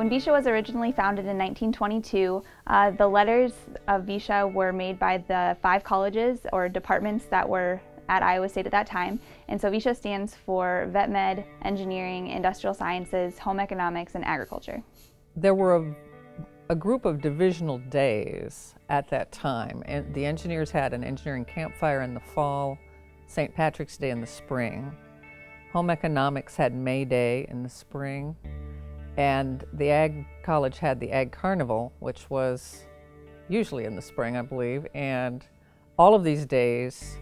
When VEISHEA was originally founded in 1922, the letters of VEISHEA were made by the 5 colleges or departments that were at Iowa State at that time. And so VEISHEA stands for Vet Med, Engineering, Industrial Sciences, Home Economics, and Agriculture. There were a group of divisional days at that time, and the engineers had an engineering campfire in the fall, St. Patrick's Day in the spring. Home Economics had May Day in the spring, and the Ag College had the Ag Carnival, which was usually in the spring, I believe, and all of these days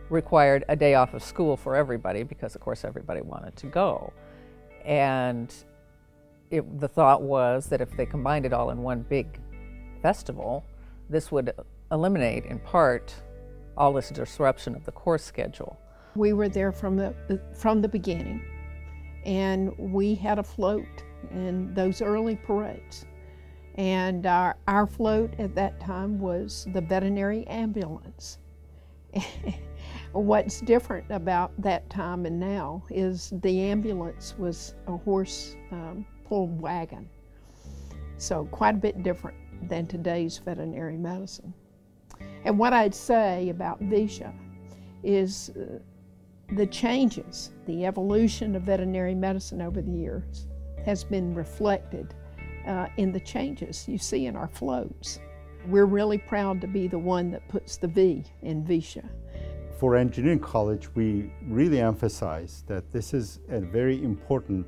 required a day off of school for everybody because, of course, everybody wanted to go. And the thought was that if they combined it all in one big festival, this would eliminate, in part, all this disruption of the course schedule. We were there from the beginning, and we had a float in those early parades. And our float at that time was the veterinary ambulance. What's different about that time and now is the ambulance was a horse-pulled wagon. So quite a bit different than today's veterinary medicine. And what I'd say about VEISHEA is the changes, the evolution of veterinary medicine over the years has been reflected in the changes you see in our floats. We're really proud to be the one that puts the V in VEISHEA. For engineering college, we really emphasize that this is a very important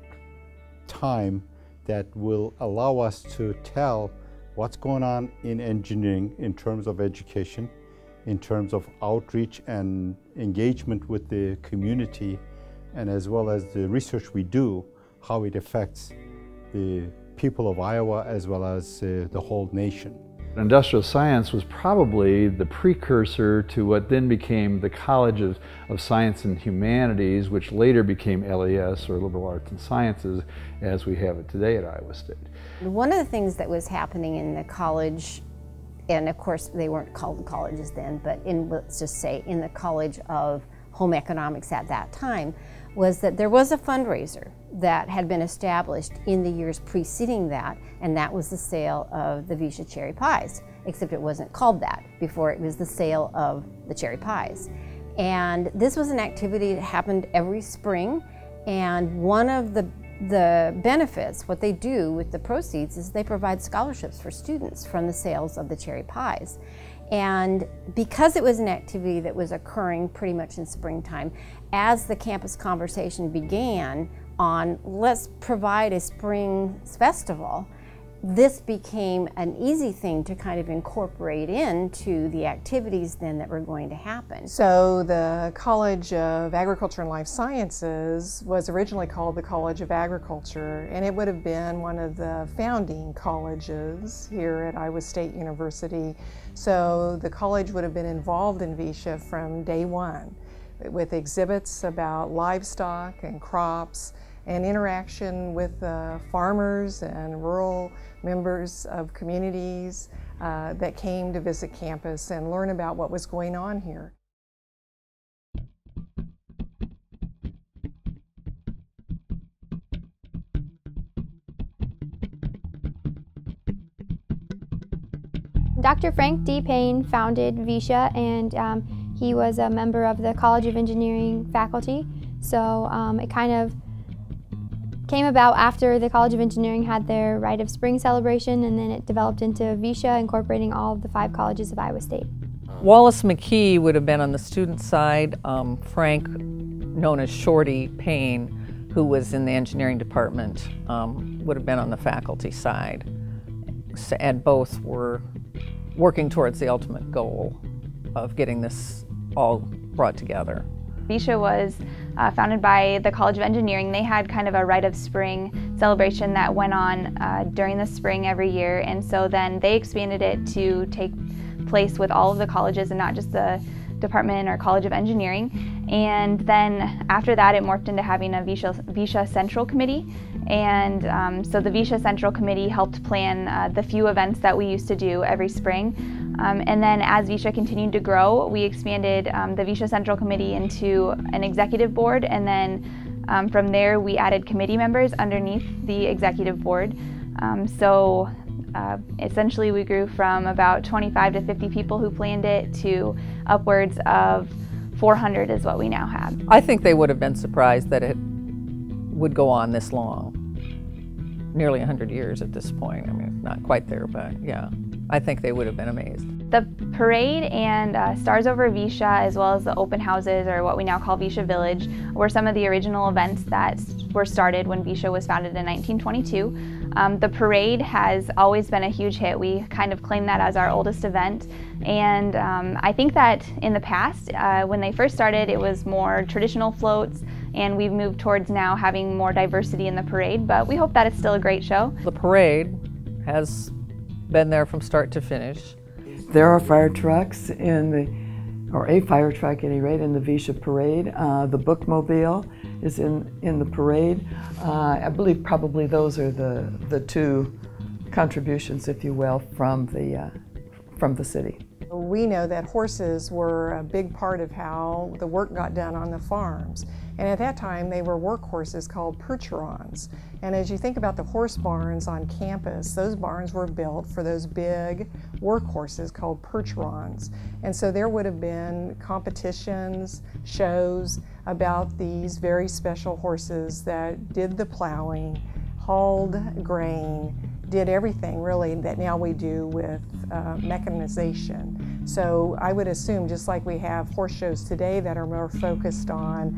time that will allow us to tell what's going on in engineering in terms of education, in terms of outreach and engagement with the community, and as well as the research we do, how it affects the people of Iowa as well as the whole nation. Industrial science was probably the precursor to what then became the College of Science and Humanities, which later became LAS, or Liberal Arts and Sciences, as we have it today at Iowa State. One of the things that was happening in the college, and of course they weren't called colleges then, but let's just say in the College of Home Economics at that time, was that there was a fundraiser that had been established in the years preceding that, and that was the sale of the VEISHEA cherry pies, except it wasn't called that before. It was the sale of the cherry pies. And this was an activity that happened every spring, and one of the benefits, what they do with the proceeds, is they provide scholarships for students from the sales of the cherry pies. And because it was an activity that was occurring pretty much in springtime, as the campus conversation began on let's provide a spring festival, this became an easy thing to kind of incorporate into the activities then that were going to happen. So the College of Agriculture and Life Sciences was originally called the College of Agriculture, and it would have been one of the founding colleges here at Iowa State University. So the college would have been involved in VEISHEA from day one, with exhibits about livestock and crops and interaction with farmers and rural members of communities that came to visit campus and learn about what was going on here. Dr. Frank D. Payne founded VEISHEA, and he was a member of the College of Engineering faculty. So it kind of came about after the College of Engineering had their Rite of Spring celebration, and then it developed into VEISHEA, incorporating all of the 5 colleges of Iowa State. Wallace McKee would have been on the student side. Frank, known as Shorty Payne, who was in the engineering department, would have been on the faculty side. And both were working towards the ultimate goal of getting this all brought together. VEISHEA was founded by the College of Engineering. They had kind of a Rite of Spring celebration that went on during the spring every year, and so then they expanded it to take place with all of the colleges and not just the department or College of Engineering. And then after that it morphed into having a VEISHEA Central Committee, and so the VEISHEA Central Committee helped plan the few events that we used to do every spring. And then as VEISHEA continued to grow, we expanded the VEISHEA Central Committee into an executive board, and then from there we added committee members underneath the executive board. Essentially we grew from about 25 to 50 people who planned it to upwards of 400 is what we now have. I think they would have been surprised that it would go on this long. Nearly 100 years at this point. I mean, not quite there, but yeah. I think they would have been amazed. The parade and Stars Over VEISHEA, as well as the open houses, or what we now call VEISHEA Village, were some of the original events that were started when VEISHEA was founded in 1922. The parade has always been a huge hit. We kind of claim that as our oldest event. And I think that in the past, when they first started, it was more traditional floats, and we've moved towards now having more diversity in the parade, but we hope that it's still a great show. The parade has been there from start to finish. There are fire trucks or a fire truck at any rate, in the VEISHEA parade. The bookmobile is in the parade. I believe probably those are the two contributions, if you will, from the city. We know that horses were a big part of how the work got done on the farms. And at that time, they were work horses called percherons. And as you think about the horse barns on campus, those barns were built for those big work horses called percherons. And so there would have been competitions, shows about these very special horses that did the plowing, hauled grain, did everything really that now we do with mechanization. So I would assume, just like we have horse shows today that are more focused on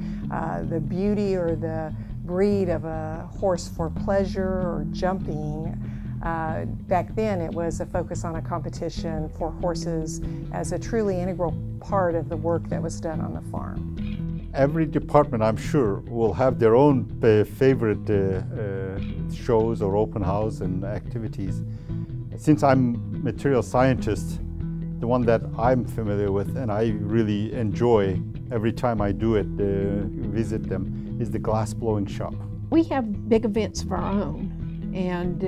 the beauty or the breed of a horse for pleasure or jumping, back then it was a focus on a competition for horses as a truly integral part of the work that was done on the farm. Every department, I'm sure, will have their own favorite shows or open house and activities. Since I'm material scientist, the one that I'm familiar with and I really enjoy every time I do it, visit them, is the glass blowing shop. We have big events of our own, and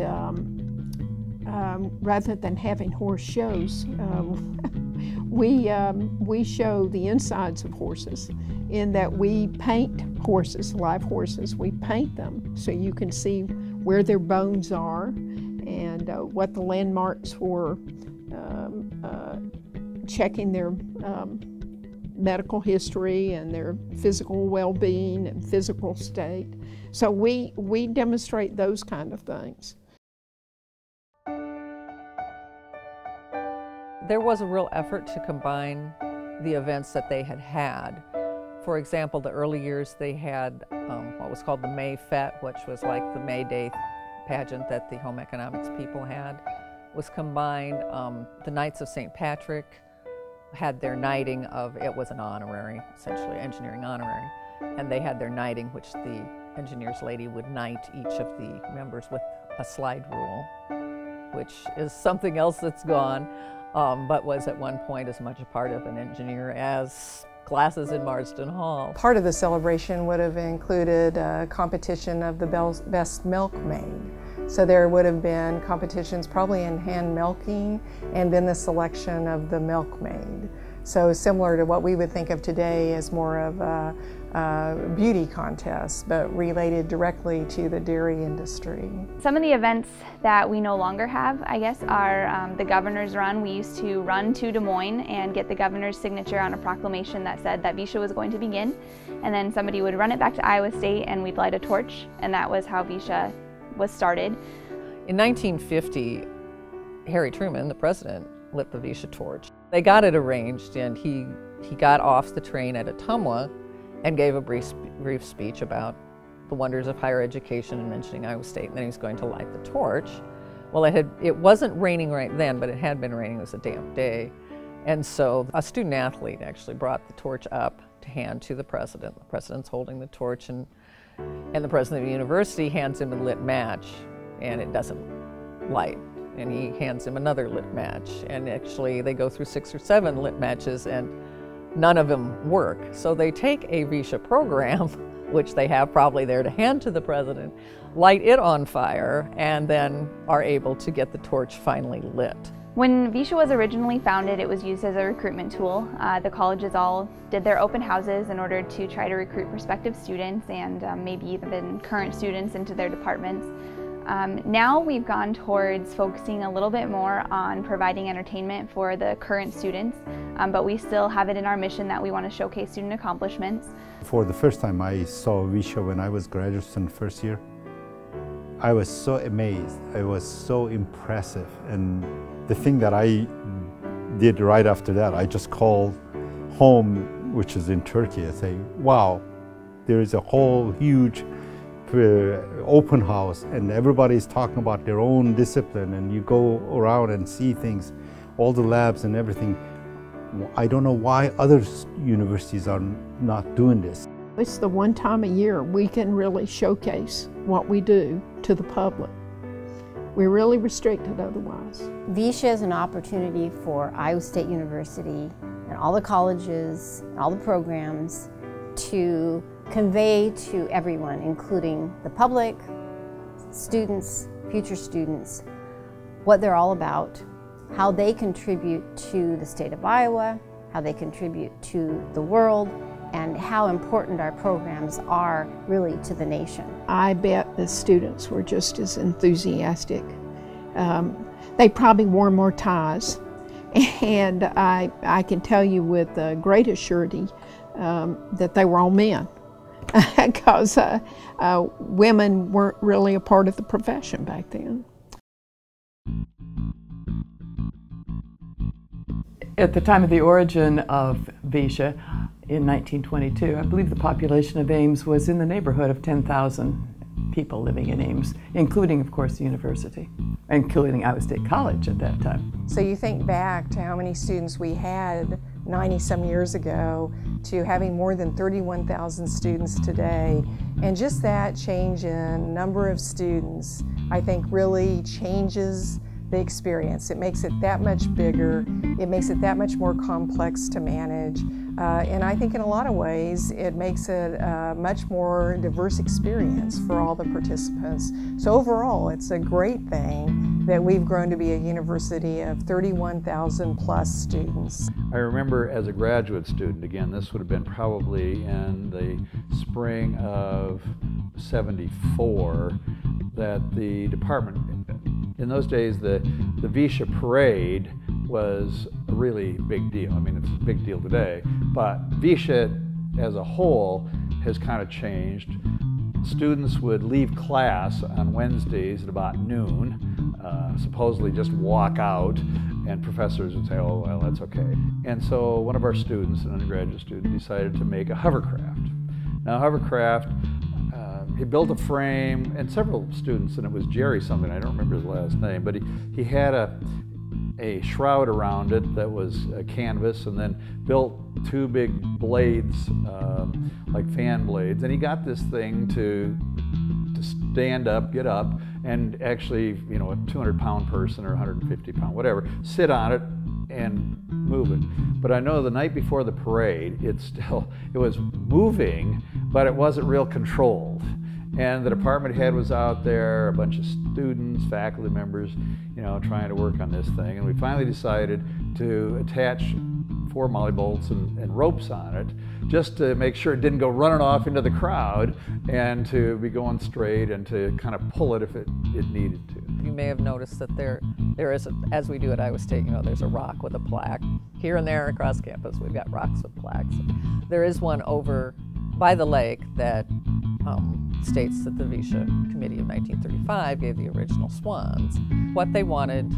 rather than having horse shows, we show the insides of horses, in that we paint horses, live horses. We paint them so you can see where their bones are and what the landmarks for checking their medical history and their physical well-being and physical state. So we demonstrate those kind of things. There was a real effort to combine the events that they had. For example, the early years they had what was called the May Fete, which was like the May Day pageant that the home economics people had, was combined. The Knights of St. Patrick had their knighting of, it was an honorary, essentially engineering honorary, and they had their knighting, which the engineers lady would knight each of the members with a slide rule, which is something else that's gone, but was at one point as much a part of an engineer as classes in Marsden Hall. Part of the celebration would have included a competition of the best milkmaid. So there would have been competitions probably in hand milking and then the selection of the milkmaid. So similar to what we would think of today as more of a beauty contest, but related directly to the dairy industry. Some of the events that we no longer have, I guess, are the governor's run. We used to run to Des Moines and get the governor's signature on a proclamation that said that VEISHEA was going to begin, and then somebody would run it back to Iowa State and we'd light a torch, and that was how VEISHEA was started. In 1950, Harry Truman, the president, lit the VEISHEA torch. They got it arranged, and he got off the train at Ottumwa and gave a brief speech about the wonders of higher education and mentioning Iowa State, and then he was going to light the torch. Well, it wasn't raining right then, but it had been raining. It was a damp day. And so a student athlete actually brought the torch up to hand to the president. The president's holding the torch, and the president of the university hands him a lit match, and it doesn't light. And he hands him another lit match, and actually they go through 6 or 7 lit matches, and none of them work. So they take a VEISHEA program, which they have probably there to hand to the president, light it on fire, and then are able to get the torch finally lit. When VEISHEA was originally founded, it was used as a recruitment tool. The colleges all did their open houses in order to try to recruit prospective students and maybe even current students into their departments. Now we've gone towards focusing a little bit more on providing entertainment for the current students, but we still have it in our mission that we want to showcase student accomplishments. For the first time I saw VEISHEA when I was graduate student first year, I was so amazed. It was so impressive. And the thing that I did right after that, I just called home, which is in Turkey, and say, wow, there is a whole huge open house and everybody's talking about their own discipline, and you go around and see things, all the labs and everything. I don't know why other universities are not doing this. It's the one time a year we can really showcase what we do to the public. We're really restricted otherwise. VEISHEA is an opportunity for Iowa State University and all the colleges, and all the programs to convey to everyone, including the public, students, future students, what they're all about, how they contribute to the state of Iowa, how they contribute to the world, and how important our programs are really to the nation. I bet the students were just as enthusiastic. They probably wore more ties, and I can tell you with great assurity that they were all men, because women weren't really a part of the profession back then. At the time of the origin of VEISHEA in 1922, I believe the population of Ames was in the neighborhood of 10,000 people living in Ames, including, of course, the university, including Iowa State College at that time. So you think back to how many students we had 90-some years ago to having more than 31,000 students today, and just that change in number of students, I think, really changes the experience. It makes it that much bigger, it makes it that much more complex to manage, and I think in a lot of ways it makes it a much more diverse experience for all the participants. So overall, it's a great thing that we've grown to be a university of 31,000 plus students. I remember as a graduate student, again, this would have been probably in the spring of '74, that the department, in those days, the VEISHEA parade was a really big deal. I mean, it's a big deal today, but VEISHEA as a whole has kind of changed. Students would leave class on Wednesdays at about noon, supposedly just walk out, and professors would say, oh, well, that's okay. And so one of our students, an undergraduate student, decided to make a hovercraft. Now, hovercraft, he built a frame, and several students, and it was Jerry something, I don't remember his last name, but he had a shroud around it that was a canvas, and then built two big blades, like fan blades, and he got this thing to stand up, get up, and actually, you know, a 200-pound person or 150-pound, whatever, sit on it and move it. But I know the night before the parade, it was moving, but it wasn't real controlled. And the department head was out there, a bunch of students, faculty members, you know, trying to work on this thing. And we finally decided to attach 4 molly bolts and ropes on it, just to make sure it didn't go running off into the crowd, and to be going straight and to kind of pull it if it needed to. You may have noticed that there is, as we do at Iowa State, you know, there's a rock with a plaque. Here and there across campus, we've got rocks with plaques. There is one over by the lake that states that the VEISHEA Committee of 1935 gave the original swans. What they wanted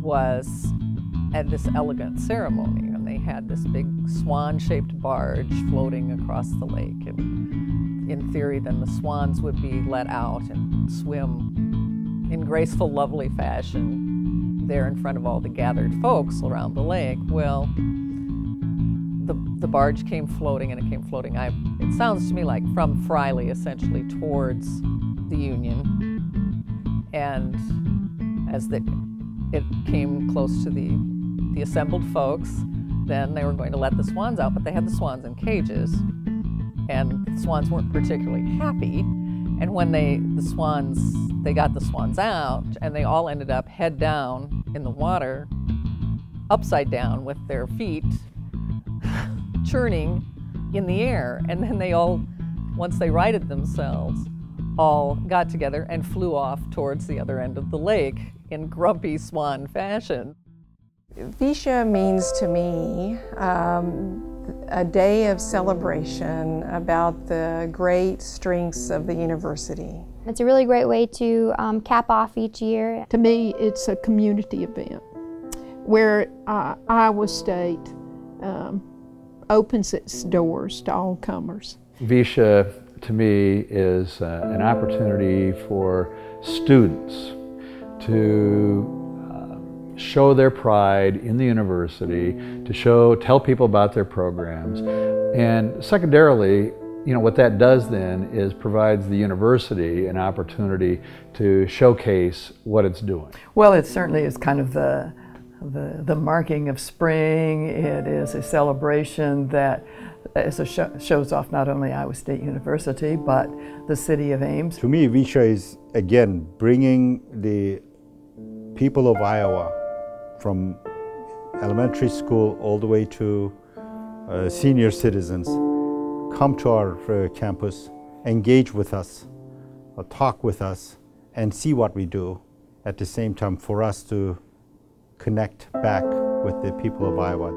was at this elegant ceremony, and they had this big swan-shaped barge floating across the lake, and in theory then the swans would be let out and swim in graceful, lovely fashion there in front of all the gathered folks around the lake. Well, the barge came floating, and it came floating, it sounds to me like from Friley essentially towards the Union, and as it came close to the assembled folks, then they were going to let the swans out, but they had the swans in cages, and the swans weren't particularly happy. And when they got the swans out, and they all ended up head down in the water, upside down with their feet churning in the air. And then they all, once they righted themselves, all got together and flew off towards the other end of the lake in grumpy swan fashion. VEISHEA means to me a day of celebration about the great strengths of the university. It's a really great way to cap off each year. To me, it's a community event where Iowa State opens its doors to all comers. VEISHEA, to me, is an opportunity for students to show their pride in the university, to tell people about their programs, and secondarily, what that does then is provides the university an opportunity to showcase what it's doing. Well, it certainly is kind of the marking of spring. It is a celebration that shows off not only Iowa State University, but the city of Ames. To me, VEISHEA is, again, bringing the people of Iowa from elementary school all the way to senior citizens, come to our campus, engage with us, talk with us, and see what we do. At the same time, for us to connect back with the people of Iowa.